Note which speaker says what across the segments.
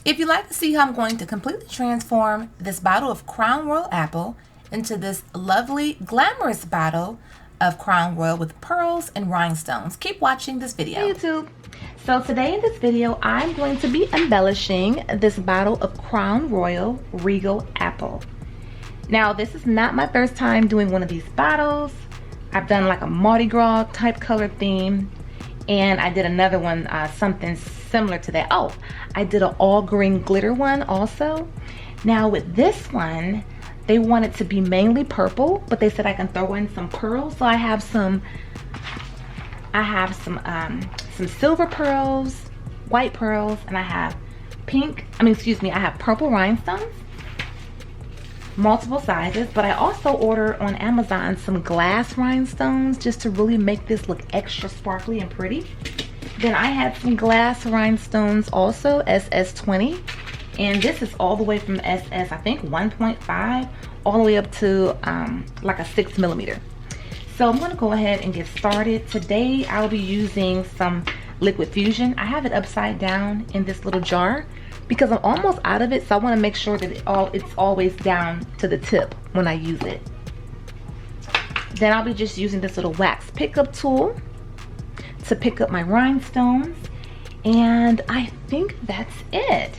Speaker 1: If you'd like to see how I'm going to completely transform this bottle of Crown Royal Apple into this lovely, glamorous bottle of Crown Royal with pearls and rhinestones, keep watching this video. Hey YouTube! So today in this video, I'm going to be embellishing this bottle of Crown Royal Regal Apple. Now, this is not my first time doing one of these bottles. I've done like a Mardi Gras type color theme, and I did another one, something similar to that. Oh, I did an all green glitter one also. Now with this one, they want it to be mainly purple, but they said I can throw in some pearls. So I have some silver pearls, white pearls, and I have I have purple rhinestones, multiple sizes. But I also ordered on Amazon some glass rhinestones just to really make this look extra sparkly and pretty. Then I had some glass rhinestones also, SS20, and this is all the way from SS, I think 1.5 all the way up to like a 6mm. So I'm going to go ahead and get started. Today I'll be using some liquid fusion. I have it upside down in this little jar because I'm almost out of it, so I want to make sure that it's always down to the tip when I use it. Then I'll be just using this little wax pickup tool to pick up my rhinestones, and I think that's it.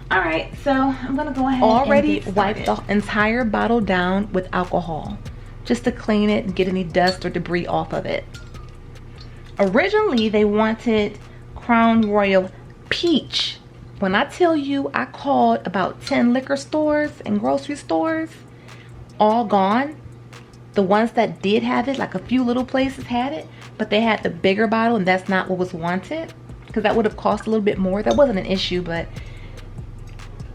Speaker 1: All right, so I'm gonna go ahead already and wipe the entire bottle down with alcohol just to clean it and get any dust or debris off of it. Originally they wanted Crown Royal Peach. When I tell you, I called about 10 liquor stores and grocery stores, all gone. The ones that did have it, like a few little places had it, but they had the bigger bottle, and that's not what was wanted, because that would have cost a little bit more. That wasn't an issue, but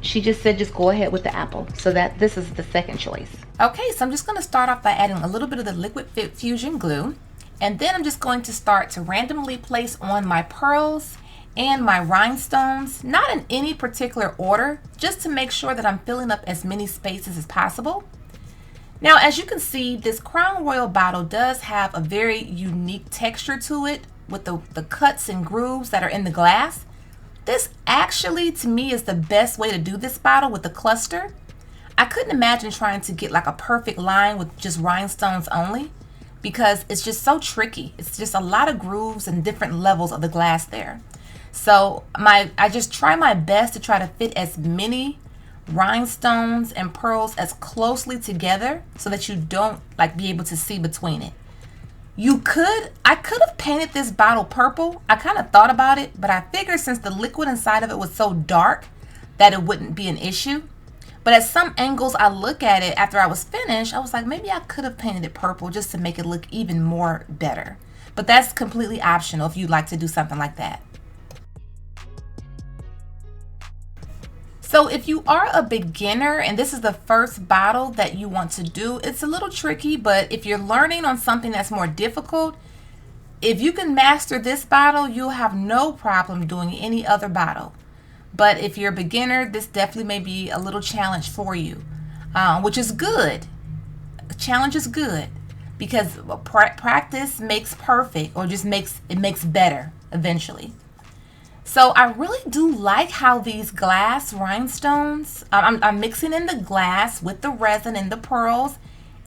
Speaker 1: she just said just go ahead with the apple. So that this is the second choice. Okay, so I'm just going to start off by adding a little bit of the liquid fusion glue, and then I'm just going to start to randomly place on my pearls and my rhinestones, not in any particular order, just to make sure that I'm filling up as many spaces as possible. Now, as you can see, this Crown Royal bottle does have a very unique texture to it with the cuts and grooves that are in the glass. This actually, to me, is the best way to do this bottle with the cluster. I couldn't imagine trying to get like a perfect line with just rhinestones only, because it's just so tricky. It's just a lot of grooves and different levels of the glass there. So I just try my best to try to fit as many rhinestones and pearls as closely together so that you don't like be able to see between it. I could have painted this bottle purple. I kind of thought about it, but I figured since the liquid inside of it was so dark that it wouldn't be an issue. But at some angles I look at it after I was finished, I was like, maybe I could have painted it purple just to make it look even more better. But that's completely optional if you'd like to do something like that. So if you are a beginner and this is the first bottle that you want to do, it's a little tricky, but if you're learning on something that's more difficult, if you can master this bottle, you'll have no problem doing any other bottle. But if you're a beginner, this definitely may be a little challenge for you, which is good. A challenge is good because practice makes perfect, or just makes better eventually. So I really do like how these glass rhinestones, I'm mixing in the glass with the resin and the pearls,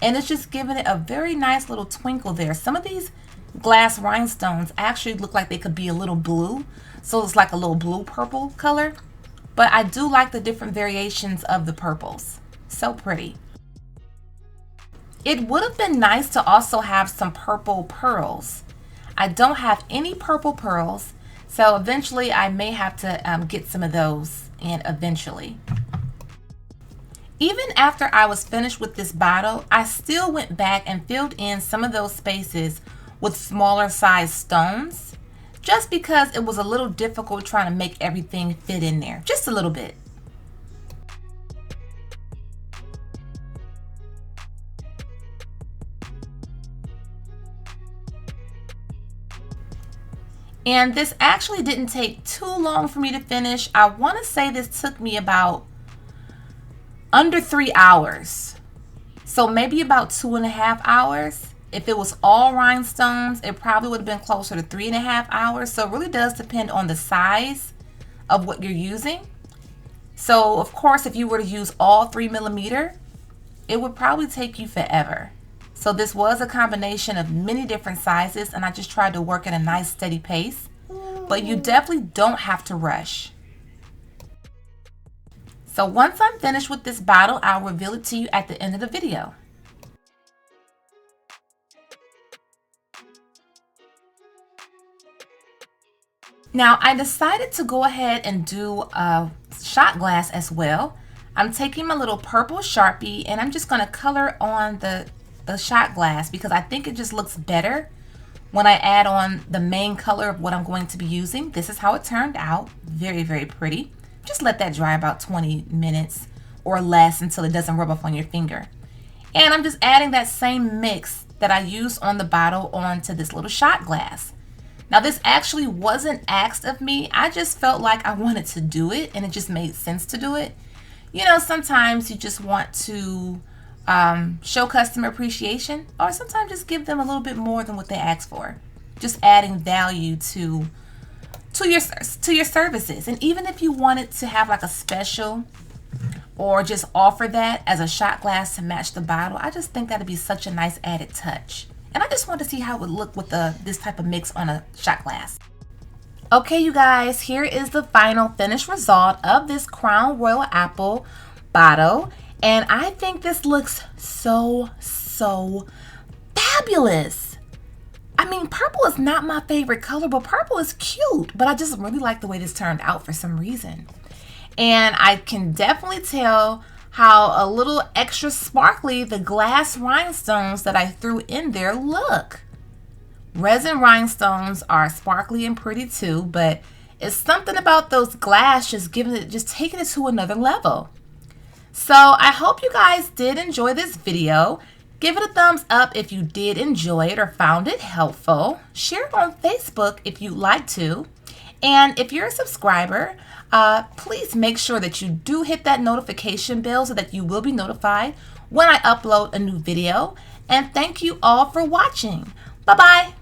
Speaker 1: and it's just giving it a very nice little twinkle there. Some of these glass rhinestones actually look like they could be a little blue, so it's like a little blue purple color, but I do like the different variations of the purples. So pretty. It would have been nice to also have some purple pearls. I don't have any purple pearls, so eventually I may have to get some of those in eventually. Even after I was finished with this bottle, I still went back and filled in some of those spaces with smaller size stones, just because it was a little difficult trying to make everything fit in there, just a little bit. And this actually didn't take too long for me to finish. I want to say this took me about under 3 hours. So maybe about 2.5 hours. If it was all rhinestones, it probably would have been closer to 3.5 hours. So it really does depend on the size of what you're using. So of course, if you were to use all 3mm, it would probably take you forever. So this was a combination of many different sizes, and I just tried to work at a nice steady pace. But you definitely don't have to rush. So once I'm finished with this bottle, I'll reveal it to you at the end of the video. Now I decided to go ahead and do a shot glass as well. I'm taking my little purple Sharpie and I'm just going to color on the shot glass because I think it just looks better when I add on the main color of what I'm going to be using. This is how it turned out. Very, very pretty. Just let that dry about 20 minutes or less until it doesn't rub off on your finger. And I'm just adding that same mix that I used on the bottle onto this little shot glass. Now this actually wasn't asked of me. I just felt like I wanted to do it and it just made sense to do it. You know, sometimes you just want to show customer appreciation, or sometimes just give them a little bit more than what they ask for. Just adding value to your services. And even if you wanted to have like a special or just offer that as a shot glass to match the bottle, I just think that'd be such a nice added touch. And I just want to see how it would look with this type of mix on a shot glass. Okay, you guys, here is the final finished result of this Crown Royal Apple bottle. And I think this looks so fabulous. I mean, purple is not my favorite color, but purple is cute. But I just really like the way this turned out for some reason. And I can definitely tell how a little extra sparkly the glass rhinestones that I threw in there look. Resin rhinestones are sparkly and pretty too, but it's something about those glass just taking it to another level. So I hope you guys did enjoy this video. Give it a thumbs up if you did enjoy it or found it helpful. Share it on Facebook if you'd like to. And if you're a subscriber, please make sure that you do hit that notification bell so that you will be notified when I upload a new video. And thank you all for watching. Bye-bye.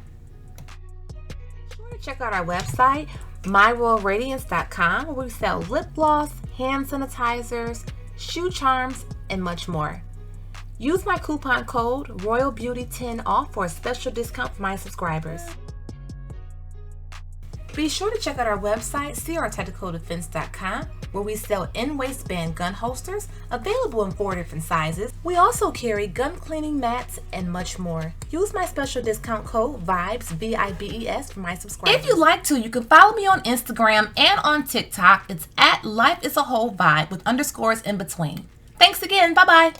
Speaker 1: Be sure to check out our website, myroyalradiance.com, where we sell lip gloss, hand sanitizers, shoe charms, and much more. Use my coupon code ROYALBEAUTY10 off for a special discount for my subscribers. Be sure to check out our website, crtechnicaldefense.com, where we sell in-waistband gun holsters available in 4 different sizes. We also carry gun cleaning mats and much more. Use my special discount code VIBES, VIBES, for my subscribers. If you'd like to, you can follow me on Instagram and on TikTok. It's @LifeIsAWholeVibe with underscores in between. Thanks again. Bye-bye.